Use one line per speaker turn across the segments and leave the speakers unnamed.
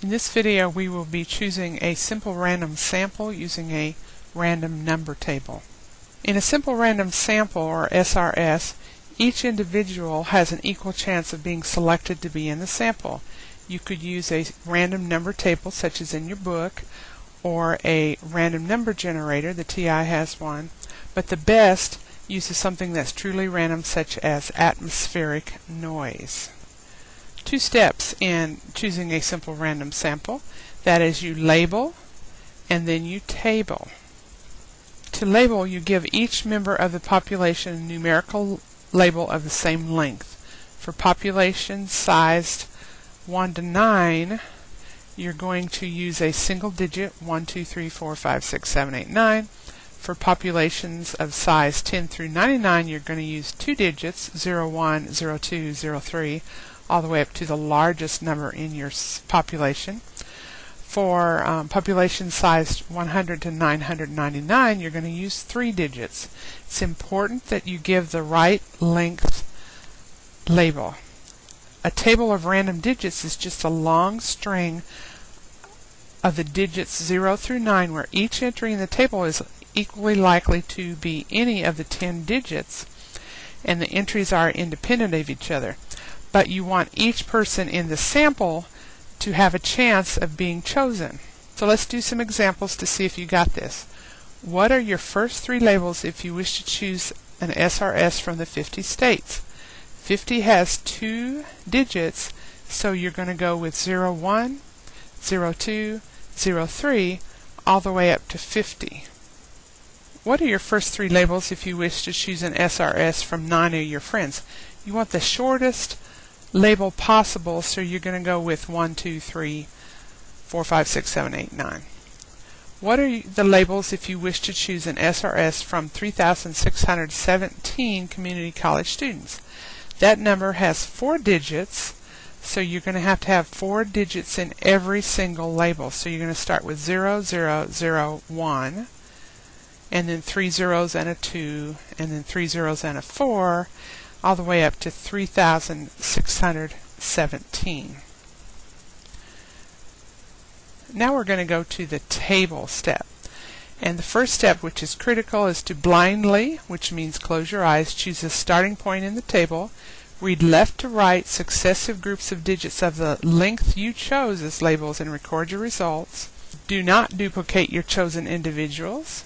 In this video we will be choosing a simple random sample using a random number table. In a simple random sample, or SRS, each individual has an equal chance of being selected to be in the sample. You could use a random number table such as in your book, or a random number generator. The TI has one, but the best uses something that's truly random, such as atmospheric noise. Two steps in choosing a simple random sample. That is, you label and then you table. To label, you give each member of the population a numerical label of the same length. For populations sized 1 to 9, you're going to use a single digit 1, 2, 3, 4, 5, 6, 7, 8, 9. For populations of size 10 through 99, you're going to use two digits 0, 1, 0, 2, 0, 3, all the way up to the largest number in your population. For population sized 100 to 999, you're going to use three digits. It's important that you give the right length label. A table of random digits is just a long string of the digits 0 through 9, where each entry in the table is equally likely to be any of the 10 digits, and the entries are independent of each other. But you want each person in the sample to have a chance of being chosen. So let's do some examples to see if you got this. What are your first three labels if you wish to choose an SRS from the 50 states? 50 has two digits, so you're going to go with 0, 1, 0, 2, 0, 3, all the way up to 50. What are your first three labels if you wish to choose an SRS from 9 of your friends? You want the shortest label possible, so you're going to go with 1, 2, 3, 4, 5, 6, 7, 8, 9. What are the labels if you wish to choose an SRS from 3,617 community college students? That number has four digits, so you're going to have four digits in every single label. So you're going to start with 0, 0, 0, 1, and then three zeros and a 2, and then three zeros and a 4, all the way up to 3,617. Now we're going to go to the table step. And the first step, which is critical, is to blindly, which means close your eyes, choose a starting point in the table, read left to right successive groups of digits of the length you chose as labels, and record your results. Do not duplicate your chosen individuals.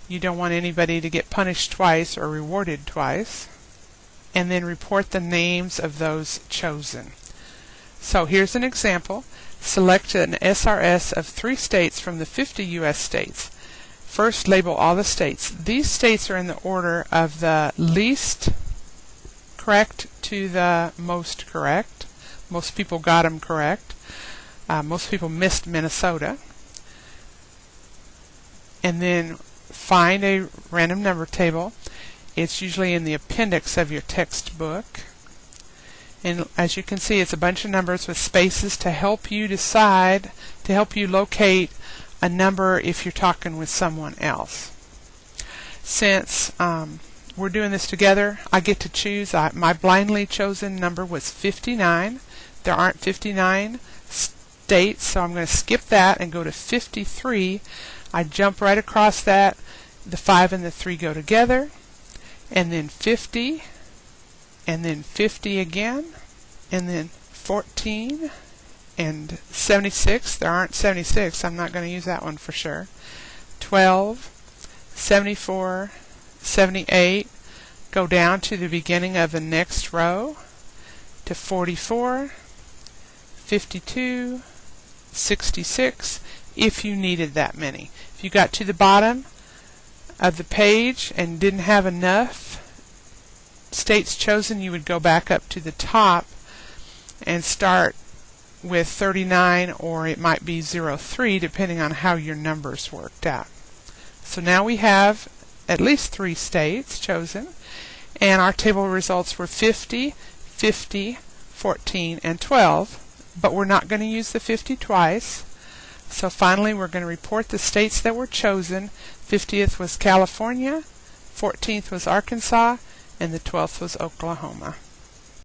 You don't want anybody to get punished twice or rewarded twice. And then report the names of those chosen. So here's an example. Select an SRS of 3 states from the 50 U.S. states. First, label all the states. These states are in the order of the least correct to the most correct. Most people got them correct. Most people missed Minnesota. And then find a random number table. It's usually in the appendix of your textbook. And as you can see, it's a bunch of numbers with spaces to help you decide, to help you locate a number if you're talking with someone else. Since we're doing this together, I get to choose. My blindly chosen number was 59. There aren't 59 states, so I'm going to skip that and go to 53. I jump right across that. The 5 and the 3 go together. And then 50, and then 50 again, and then 14, and 76. There aren't 76. I'm not going to use that one for sure. 12, 74, 78. Go down to the beginning of the next row to 44, 52, 66, if you needed that many. If you got to the bottom of the page and didn't have enough states chosen, you would go back up to the top and start with 39, or it might be 03, depending on how your numbers worked out. So now we have at least 3 states chosen, and our table results were 50, 50, 14, and 12, but we're not going to use the 50 twice. So finally, we're going to report the states that were chosen. 50th was California, 14th was Arkansas, and the 12th was Oklahoma.